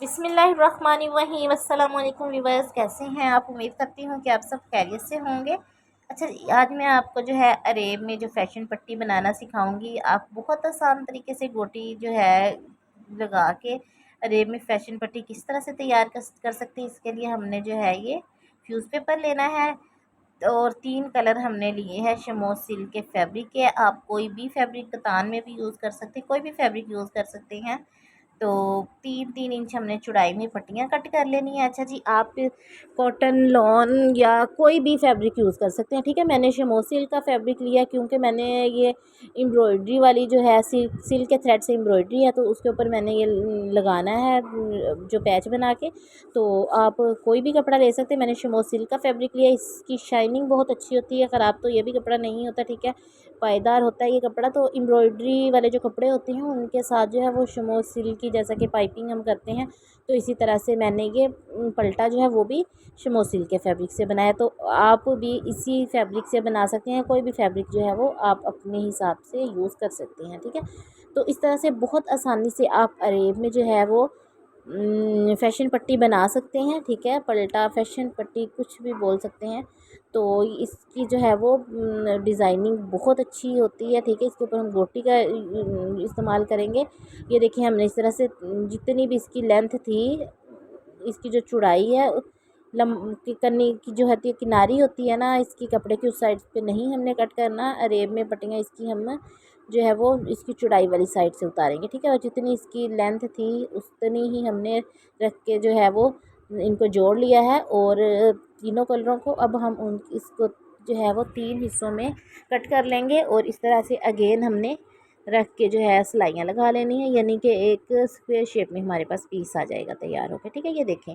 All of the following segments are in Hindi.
बिस्मिल्लाहिर्रहमानिर्रहीम। अस्सलाम वालेकुम व्यूअर्स, कैसे हैं आप? उम्मीद करती हूँ कि आप सब खैरियत से होंगे। अच्छा, आज मैं आपको जो है अरेब में जो फ़ैशन पट्टी बनाना सिखाऊंगी। आप बहुत आसान तरीके से गोटी जो है लगा के अरेब में फ़ैशन पट्टी किस तरह से तैयार कर सकते हैं। इसके लिए हमने जो है ये फ्यूज़ पेपर लेना है और 3 कलर हमने लिए हैं शमो सिल्क के फैब्रिक के। आप कोई भी फैब्रिक कतान में भी यूज़ कर सकते हैं, कोई भी फैब्रिक यूज़ कर सकते हैं। तो 3-3 इंच हमने चौड़ाई में पट्टियाँ कट कर लेनी है। अच्छा जी, आप कॉटन लॉन या कोई भी फैब्रिक यूज़ कर सकते हैं, ठीक है। मैंने शमो सिल्क का फैब्रिक लिया क्योंकि मैंने ये एम्ब्रॉयडरी वाली जो है सिल्क के थ्रेड से एम्ब्रॉयडरी है, तो उसके ऊपर मैंने ये लगाना है जो पैच बना के। तो आप कोई भी कपड़ा ले सकते हैं। मैंने शमो सिल्क का फैब्रिक लिया, इसकी शाइनिंग बहुत अच्छी होती है। ख़राब तो ये भी कपड़ा नहीं होता, ठीक है, पायदार होता है ये कपड़ा। तो एम्ब्रॉयडरी वाले जो कपड़े होते हैं उनके साथ जो है वो शमो सिल्क की जैसा कि पाइपिंग हम करते हैं, तो इसी तरह से मैंने ये पल्टा जो है वो भी शमो सिल्क के फैब्रिक से बनाया। तो आप भी इसी फैब्रिक से बना सकते हैं, कोई भी फैब्रिक जो है वो आप अपने हिसाब से यूज़ कर सकते हैं, ठीक है। तो इस तरह से बहुत आसानी से आप अरेब में जो है वो फ़ैशन पट्टी बना सकते हैं, ठीक है। पलटा, फ़ैशन पट्टी कुछ भी बोल सकते हैं। तो इसकी जो है वो डिज़ाइनिंग बहुत अच्छी होती है, ठीक है। इसके ऊपर हम गोटी का इस्तेमाल करेंगे। ये देखिए, हमने इस तरह से जितनी भी इसकी लेंथ थी, इसकी जो चौड़ाई है लम की करनी की जो होती है, किनारी होती है ना इसकी कपड़े की, उस साइड पे नहीं हमने कट करना। अरेब में पट्टियाँ इसकी हम जो है वो इसकी चौड़ाई वाली साइड से उतारेंगे, ठीक है। और जितनी इसकी लेंथ थी उतनी ही हमने रख के जो है वो इनको जोड़ लिया है। और तीनों कलरों को अब हम उन इसको जो है वो 3 हिस्सों में कट कर लेंगे और इस तरह से अगेन हमने रख के जो है सिलाइयाँ लगा लेनी है, यानी कि एक स्क्वायर शेप में हमारे पास पीस आ जाएगा तैयार होकर, ठीक है। ये देखें,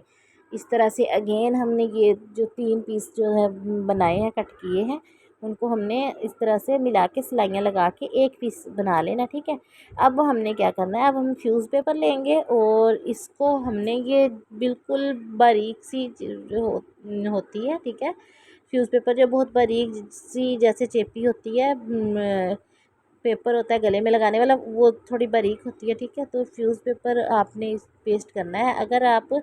इस तरह से अगेन हमने ये जो 3 पीस जो है बनाए हैं, कट किए हैं, उनको हमने इस तरह से मिला के सिलाइयाँ लगा के एक पीस बना लेना, ठीक है। अब हमने क्या करना है, अब हम फ्यूज़ पेपर लेंगे और इसको हमने ये बिल्कुल बारीक सी जो होती है, ठीक है, फ्यूज़ पेपर जो बहुत बारीक सी जैसे चेपी होती है, पेपर होता है गले में लगाने वाला, वो थोड़ी बारीक होती है, ठीक है। तो फ्यूज़ पेपर आपने इस पेस्ट करना है। अगर आप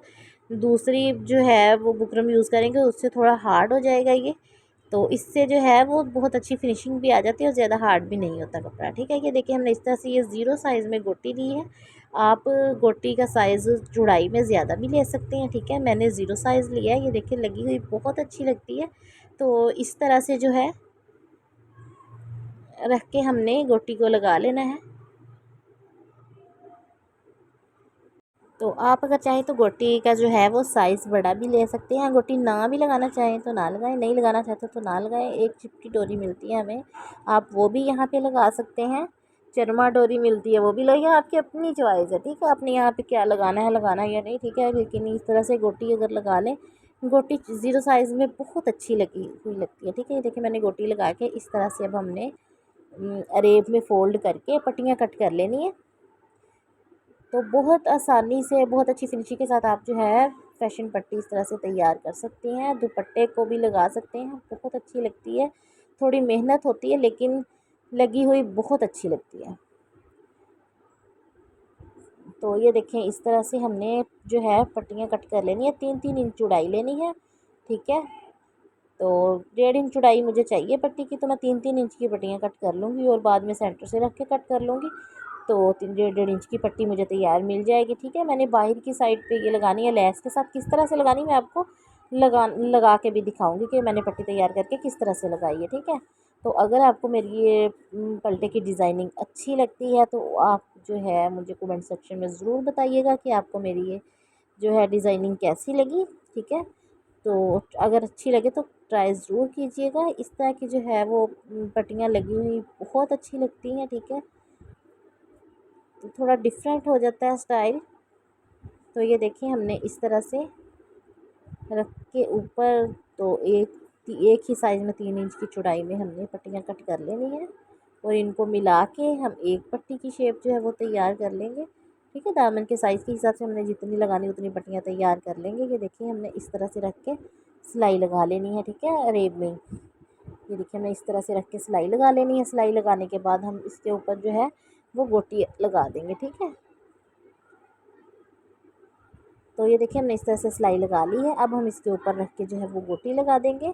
दूसरी जो है वो बुकरम यूज़ करेंगे उससे थोड़ा हार्ड हो जाएगा ये, तो इससे जो है वो बहुत अच्छी फिनिशिंग भी आ जाती है और ज़्यादा हार्ड भी नहीं होता कपड़ा, ठीक है। ये देखिए, हमने इस तरह से ये 0 साइज़ में गोटी ली है। आप गोटी का साइज़ चौड़ाई में ज़्यादा भी ले सकते हैं, ठीक है। मैंने 0 साइज़ लिया है। ये देखिए, लगी हुई बहुत अच्छी लगती है। तो इस तरह से जो है रख के हमने गोटी को लगा लेना है। तो आप अगर चाहें तो गोटी का जो है वो साइज़ बड़ा भी ले सकते हैं। गोटी ना भी लगाना चाहें तो ना लगाएं, नहीं लगाना चाहते तो ना लगाएं। एक चिपटी डोरी मिलती है हमें, आप वो भी यहाँ पे लगा सकते हैं। चरमा डोरी मिलती है, वो भी लगाइए, आपकी अपनी चॉइस है, ठीक है। आपने यहाँ पे क्या लगाना है या नहीं, ठीक है। लेकिन इस तरह से गोटी अगर लगा लें, गोटी 0 साइज़ में बहुत अच्छी लगी हुई लगती है, ठीक है। ये देखिए, मैंने गोटी लगा के इस तरह से अब हमने अरेब में फ़ोल्ड करके पट्टियाँ कट कर लेनी है। तो बहुत आसानी से बहुत अच्छी फिनिशिंग के साथ आप जो है फ़ैशन पट्टी इस तरह से तैयार कर सकती हैं। दुपट्टे को भी लगा सकते हैं, बहुत अच्छी लगती है। थोड़ी मेहनत होती है लेकिन लगी हुई बहुत अच्छी लगती है। तो ये देखें, इस तरह से हमने जो है पट्टियाँ कट कर लेनी है। 3-3 इंच चौड़ाई लेनी है, ठीक है। तो 1.5 इंच चौड़ाई मुझे चाहिए पट्टी की, तो मैं 3-3 इंच की पट्टियाँ कट कर लूँगी और बाद में सेंटर से रख के कट कर लूँगी। तो 1.5 इंच की पट्टी मुझे तैयार मिल जाएगी, ठीक है। मैंने बाहर की साइड पे ये लगानी है लेस के साथ। किस तरह से लगानी मैं आपको लगा के भी दिखाऊंगी कि मैंने पट्टी तैयार करके किस तरह से लगाई है, ठीक है। तो अगर आपको मेरी ये पल्टे की डिज़ाइनिंग अच्छी लगती है तो आप जो है मुझे कमेंट सेक्शन में ज़रूर बताइएगा कि आपको मेरी ये जो है डिज़ाइनिंग कैसी लगी, ठीक है। तो अगर अच्छी लगे तो ट्राई ज़रूर कीजिएगा। इस तरह की जो है वो पट्टियाँ लगी हुई बहुत अच्छी लगती हैं, ठीक है। तो थोड़ा डिफरेंट हो जाता है स्टाइल। तो ये देखिए, हमने इस तरह से रख के ऊपर तो एक ही साइज़ में 3 इंच की चौड़ाई में हमने पट्टियाँ कट कर लेनी है और इनको मिला के हम एक पट्टी की शेप जो है वो तैयार कर लेंगे, ठीक है। दामन के साइज़ के हिसाब से हमने जितनी लगानी उतनी पट्टियाँ तैयार कर लेंगे। ये देखिए, हमने इस तरह से रख के सिलाई लगा लेनी है, ठीक है, अरेब में। ये देखिए, हमने इस तरह से रख के सिलाई लगा लेनी है। सिलाई लगाने के बाद हम इसके ऊपर जो है वो गोटी लगा देंगे, ठीक है। तो ये देखिए हमने इस तरह से सिलाई लगा ली है। अब हम इसके ऊपर रख के जो है वो गोटी लगा देंगे।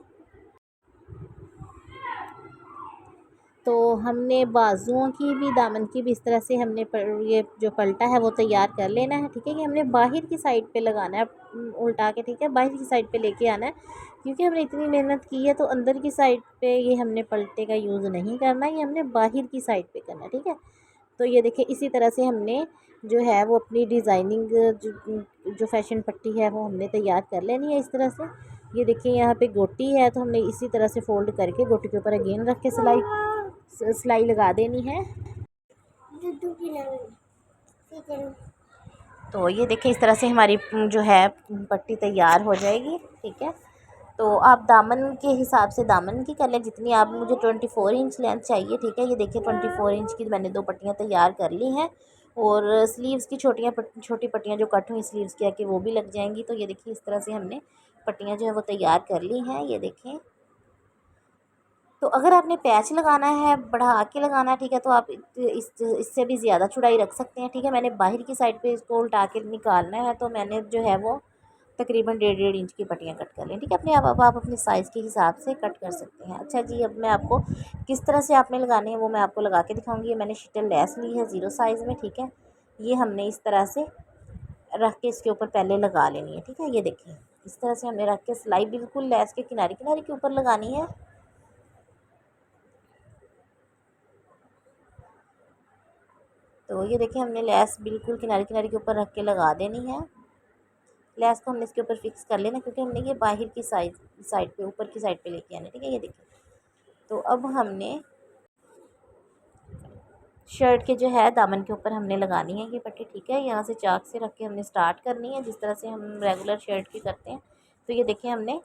तो हमने बाजुओं की भी, दामन की भी इस तरह से हमने ये जो पलटा है वो तैयार कर लेना है। ठीक है, कि हमने बाहर की साइड पे लगाना है उल्टा के। ठीक है, बाहर की साइड पे लेके आना है, क्योंकि हमने इतनी मेहनत की है तो अंदर की साइड पे ये हमने पलटे का यूज़ नहीं करना, ये हमने बाहर की साइड पे करना है। ठीक है, तो ये देखिए इसी तरह से हमने जो है वो अपनी डिज़ाइनिंग जो फैशन पट्टी है वो हमने तैयार कर लेनी है इस तरह से। ये देखिए यहाँ पे गोटी है, तो हमने इसी तरह से फ़ोल्ड करके गोटी के ऊपर अगेन रख के सिलाई लगा देनी है। तो ये देखिए इस तरह से हमारी जो है पट्टी तैयार हो जाएगी। ठीक है, तो आप दामन के हिसाब से दामन की कर लें जितनी आप, मुझे 24 इंच लेंथ चाहिए। ठीक है, ये देखिए 24 इंच की मैंने 2 पट्टियाँ तैयार कर ली हैं, और स्लीव्स की छोटी पट्टियाँ जो कट हुई स्लीव्स की आके वो भी लग जाएंगी। तो ये देखिए इस तरह से हमने पट्टियाँ जो है वो तैयार कर ली हैं। ये देखें, तो अगर आपने पैच लगाना है, बढ़ा के लगाना है, ठीक है, तो आप इससे भी ज़्यादा चौड़ाई रख सकते हैं। ठीक है, मैंने बाहर की साइड पे इसको उल्टा के निकालना है, तो मैंने जो है वो तकरीबन 1.5 इंच की पट्टियाँ कट कर लें। ठीक है, अपने आप अपने साइज़ के हिसाब से कट कर सकते हैं। अच्छा जी, अब मैं आपको किस तरह से आपने लगाने हैं वो मैं आपको लगा के दिखाऊंगी। ये मैंने शिटल लेस ली है 0 साइज़ में। ठीक है, ये हमने इस तरह से रख के इसके ऊपर पहले लगा लेनी है। ठीक है, ये देखिए इस तरह से हमने रख के सिलाई बिल्कुल लेस के किनारे किनारे के ऊपर लगानी है। तो ये देखिए हमने लेस बिल्कुल किनारे किनारे के ऊपर रख के लगा देनी है। लेस को हमने इसके ऊपर फिक्स कर लेना, क्योंकि हमने ये बाहर की साइड पे, ऊपर की साइड पे लेके आना। ठीक है, ये देखिए, तो अब हमने शर्ट के जो है दामन के ऊपर हमने लगानी है ये पट्टी। ठीक है, यहाँ से चाक से रख के हमने स्टार्ट करनी है, जिस तरह से हम रेगुलर शर्ट की करते हैं। तो ये देखिए हमने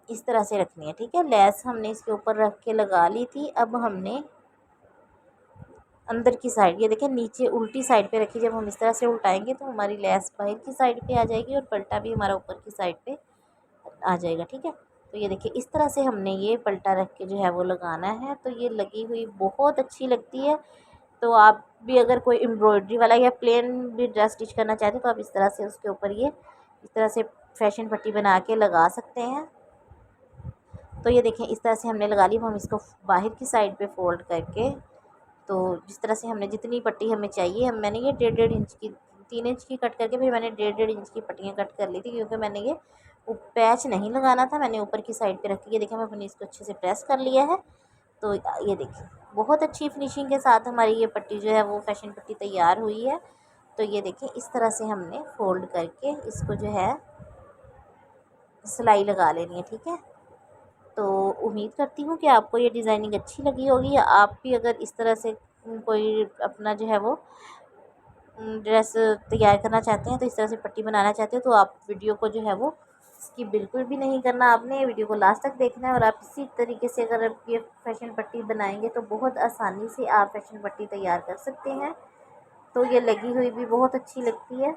इस तरह से रखनी है। ठीक है, लेस हमने इसके ऊपर रख के लगा ली थी। अब हमने अंदर की साइड, ये देखिए नीचे उल्टी साइड पे रखी, जब हम इस तरह से उल्टाएंगे तो हमारी लेस बाहर की साइड पे आ जाएगी और पलटा भी हमारा ऊपर की साइड पे आ जाएगा। ठीक है, तो ये देखिए इस तरह से हमने ये पलटा रख के जो है वो लगाना है। तो ये लगी हुई बहुत अच्छी लगती है। तो आप भी अगर कोई एम्ब्रॉयडरी वाला या प्लेन भी ड्रेस स्टिच करना चाहते हो तो आप इस तरह से उसके ऊपर ये इस तरह से फैशन पट्टी बना के लगा सकते हैं। तो ये देखें इस तरह से हमने लगा ली। अब हम इसको बाहर की साइड पे फोल्ड करके, तो जिस तरह से हमने जितनी पट्टी हमें चाहिए, मैंने ये 1.5 इंच की, 3 इंच की कट करके फिर मैंने 1.5 इंच की पट्टियाँ कट कर ली थी, क्योंकि मैंने ये पैच नहीं लगाना था, मैंने ऊपर की साइड पे रखी। ये देखिए मैंने इसको अच्छे से प्रेस कर लिया है। तो ये देखिए बहुत अच्छी फिनिशिंग के साथ हमारी ये पट्टी जो है वो फैशन पट्टी तैयार हुई है। तो ये देखिए इस तरह से हमने फ़ोल्ड करके इसको जो है सिलाई लगा लेनी है। ठीक है, तो उम्मीद करती हूँ कि आपको ये डिज़ाइनिंग अच्छी लगी होगी। या आप भी अगर इस तरह से कोई अपना जो है वो ड्रेस तैयार करना चाहते हैं, तो इस तरह से पट्टी बनाना चाहते हो, तो आप वीडियो को जो है वो स्किप बिल्कुल भी नहीं करना, आपने वीडियो को लास्ट तक देखना है। और आप इसी तरीके से अगर आप ये फैशन पट्टी बनाएंगे तो बहुत आसानी से आप फैशन पट्टी तैयार कर सकते हैं। तो ये लगी हुई भी बहुत अच्छी लगती है।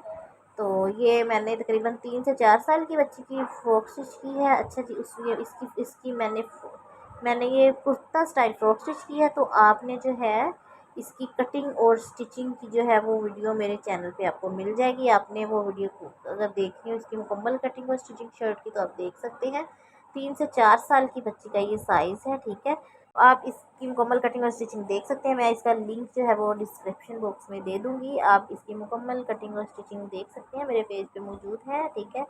तो ये मैंने तकरीबन 3 से 4 साल की बच्ची की फ़्रॉक स्टिच की है। अच्छा जी, उस ये इसकी इसकी मैंने ये कुर्ता स्टाइल फ़्रॉक स्टिच की है। तो आपने जो है इसकी कटिंग और स्टिचिंग की जो है वो वीडियो मेरे चैनल पे आपको मिल जाएगी। आपने वो वीडियो को अगर देखनी हो इसकी मुकम्मल कटिंग और स्टिचिंग शर्ट की, तो आप देख सकते हैं। 3 से 4 साल की बच्ची का ये साइज़ है। ठीक है, आप इसकी मुकम्मल कटिंग और स्टिचिंग देख सकते हैं। मैं इसका लिंक जो है वो डिस्क्रिप्शन बॉक्स में दे दूँगी। आप इसकी मुकम्मल कटिंग और स्टिचिंग देख सकते हैं, मेरे पेज पे मौजूद है। ठीक है,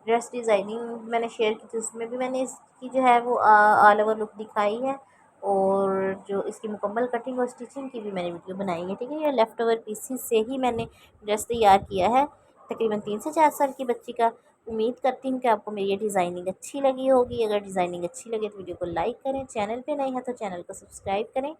ड्रेस डिज़ाइनिंग मैंने शेयर की थी, उसमें भी मैंने इसकी जो है वो ऑल ओवर लुक दिखाई है, और जो इसकी मुकम्मल कटिंग और स्टिचिंग की भी मैंने वीडियो बनाई है। ठीक है, ये लेफ़्ट ओवर पीसीस से ही मैंने ड्रेस तैयार किया है तकरीबन 3 से 4 साल की बच्ची का। उम्मीद करती हूँ कि आपको मेरी ये डिज़ाइनिंग अच्छी लगी होगी। अगर डिज़ाइनिंग अच्छी लगे तो वीडियो को लाइक करें, चैनल पे नए हैं तो चैनल को सब्सक्राइब करें,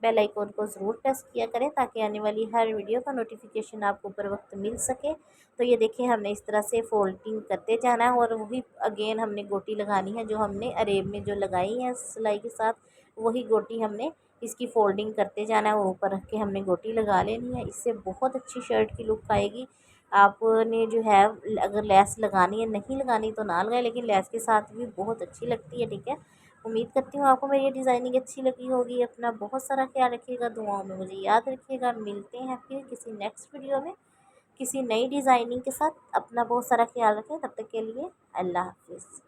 बेल आइकॉन को ज़रूर प्रेस किया करें, ताकि आने वाली हर वीडियो का नोटिफिकेशन आपको बर वक्त मिल सके। तो ये देखिए हमने इस तरह से फोल्डिंग करते जाना है, और वही अगेन हमने गोटी लगानी है जो हमने अरेब में जो लगाई है सिलाई के साथ, वही गोटी हमने इसकी फ़ोल्डिंग करते जाना है और ऊपर रख के हमने गोटी लगा लेनी है। इससे बहुत अच्छी शर्ट की लुक आएगी। आपने जो है अगर लेस लगानी है, नहीं लगानी तो ना लगाए, लेकिन लेस के साथ भी बहुत अच्छी लगती है। ठीक है, उम्मीद करती हूँ आपको मेरी ये डिज़ाइनिंग अच्छी लगी होगी। अपना बहुत सारा ख्याल रखिएगा, दुआओं में मुझे याद रखिएगा। मिलते हैं फिर किसी नेक्स्ट वीडियो में। किसी नई डिज़ाइनिंग के साथ। अपना बहुत सारा ख्याल रखें, तब तक के लिए अल्लाह हाफिज़।